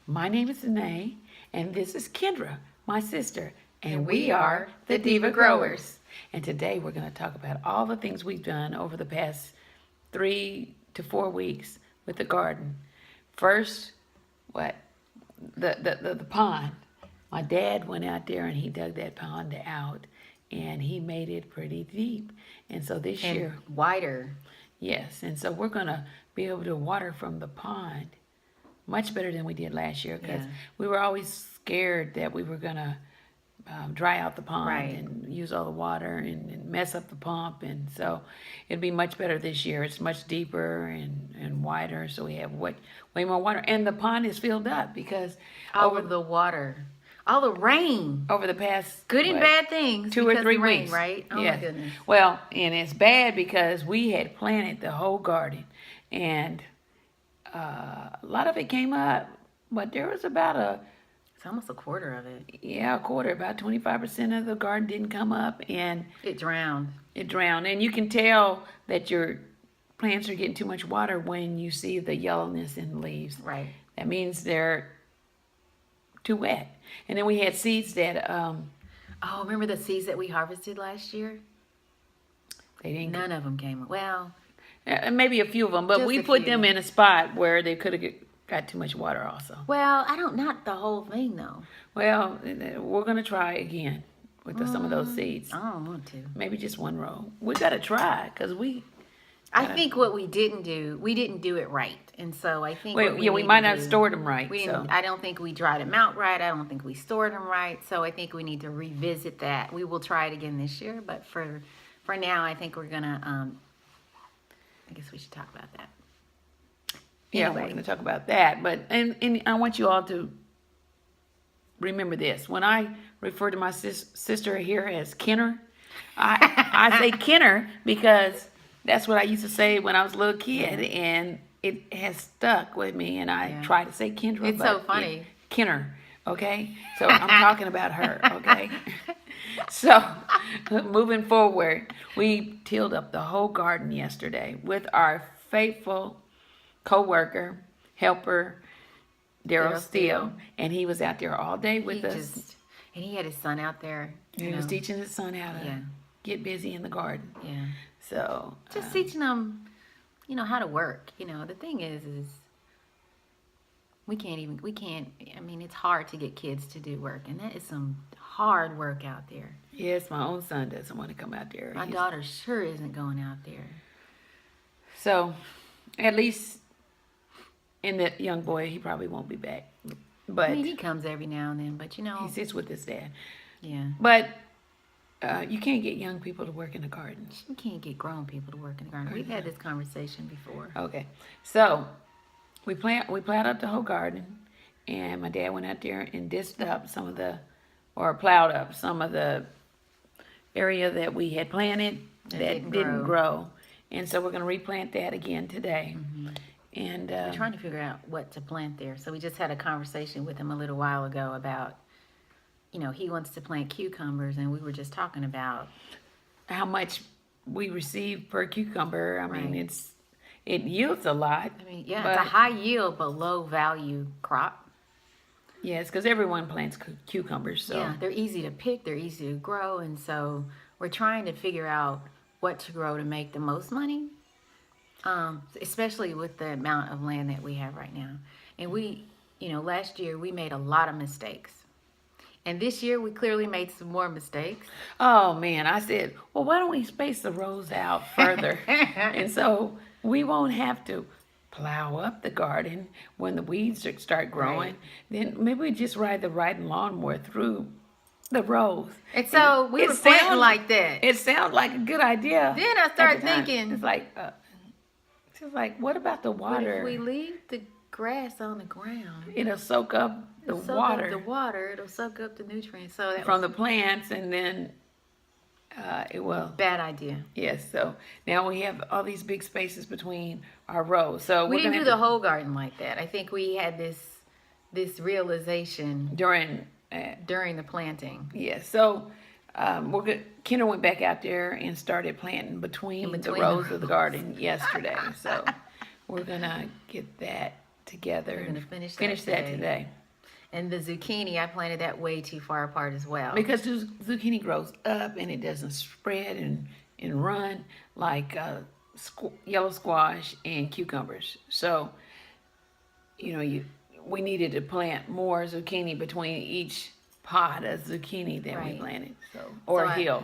My name is Danae, and this is Kendra, my sister, And we we are are the the Diva Diva Growers. Growers. And today we're going to talk about all the things we've done over the past 3 to 4 weeks with the garden. First, what? The pond. My dad went out there and he dug that pond out, and he made it pretty deep. And so this And year, wider. yes, and so we're going to be able to water from the pond much better than we did last year, because Yeah. we were always scared that we were going to dry out the pond Right. and use all the water and mess up the pump. And so it'll be much better this year. It's much deeper and wider, so we have way more water. And the pond is filled up because All of the water. All the rain. over the past Good and what, bad things. 2 or because 3 of rain, weeks, right? Oh yeah. my goodness. Well, and it's bad because we had planted the whole garden, and a lot of it came up, but there was about It's almost a quarter of it. a quarter, about 25% of the garden didn't come up, and It drowned. it drowned. And you can tell that your plants are getting too much water when you see the yellowness in the leaves. Right. That means they're too wet. And then we had seeds that Oh, remember the seeds that we harvested last year? they didn't. None of them came. Well, Maybe a few of them, but Just we a put few. them in a spot where they could have got too much water also. not the whole thing though. Well, we're going to try again with some of those seeds. I don't want to. Maybe just one row. We got to try because I think what we didn't do it right. And so I think what we need might to not do- have stored them right. We So didn't, I don't think we dried them out right. I don't think we stored them right. So I think we need to revisit that. We will try it again this year, but for now, I think we're gonna. I guess we should talk about that. yeah, Anyway. we're going to talk about that. But and I want you all to remember this. When I refer to my sister here as Kenner, I say Kenner because that's what I used to say when I was a little kid, and it has stuck with me. And I Yeah. try to say Kendra. It's so funny. Kenner. Okay, so I'm talking about her. Okay. So, moving forward, we tilled up the whole garden yesterday with our faithful co-worker, helper, Daryl Daryl Steele, Steele. and he was out there all day with He us. and he had his son out there. He was teaching his son how to Yeah. get busy in the garden. Yeah. So, Just teaching them, how to work. The thing is we can't. I mean, it's hard to get kids to do work, and that is some hard work out there. yes, my own son doesn't want to come out there. My daughter sure isn't going out there. So, at least in the young boy, he probably won't be back. But I mean, he comes every now and then, but he sits with his dad. yeah, But you can't get young people to work in the garden. we can't get grown people to work in the garden. We've had this conversation before. Okay, so we plowed up the whole garden, and my dad went out there and disced up plowed up some of the area that we had planted that didn't grow. And so we're going to replant that again today. And We're trying to figure out what to plant there. So we just had a conversation with him a little while ago about, he wants to plant cucumbers, and we were just talking about how much we receive per cucumber. I mean, Right. it yields a lot. I mean, yeah, but it's a high yield but low value crop. yes, because everyone plants cucumbers. So Yeah, they're easy to pick, they're easy to grow, and so we're trying to figure out what to grow to make the most money, especially with the amount of land that we have right now. And we, last year we made a lot of mistakes. And this year we clearly made some more mistakes. oh man, I said, well, why don't we space the rows out further? And so we won't have to plow up the garden when the weeds start growing. Right. Then maybe we just ride the riding lawnmower through the rows. And so we It were planting sound- like that. It sounded like a good idea. Then I at started the time. thinking, it's like, what about the But water? if we leave the grass on the ground, It'll soak up the it'll soak water up the water, it'll soak up the nutrients. So that from was the plants, and then it will. a bad idea. Yes, so now we have all these big spaces between our rows. So We we're didn't gonna do have the whole garden like that. I think we had this realization during. during the planting. Yes, so we're good. Kendra went back out there and started planting between the between the rows of the garden yesterday. So we're gonna get that together. We're gonna and finish that today. And the zucchini, I planted that way too far apart as well. Because the zucchini grows up and it doesn't spread and run like yellow squash and cucumbers. So, we needed to plant more zucchini between each pod of zucchini that we Right. planted. Or So hill.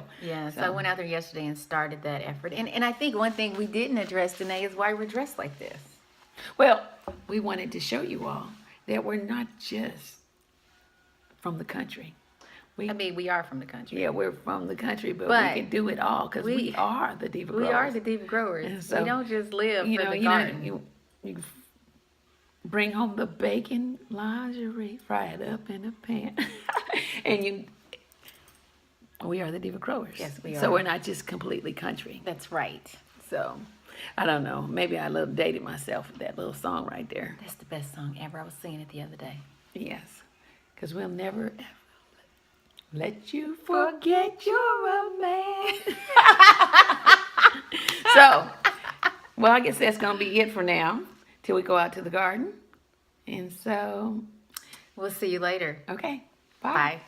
So I went out there yesterday and started that effort. And I think one thing we didn't address today is why we're dressed like this. Well, we wanted to show you all that we're not just from the country. I mean, we are from the country. Yeah, we're from the country, but But we can do it all because we are the Diva Growers. We are the Diva Growers. And so, we don't just live for the garden. You bring home the bacon lingerie, fry it up in a pan, and we are the Diva Growers. Yes, we So are. we're not just completely country. That's right. So, I don't know. Maybe I dated myself with that little song right there. That's the best song ever. I was singing it the other day. Yes, because we'll never ever let you forget you're a man. So, well, I guess that's going to be it for now till we go out to the garden. And so, We'll see you later. okay, Bye.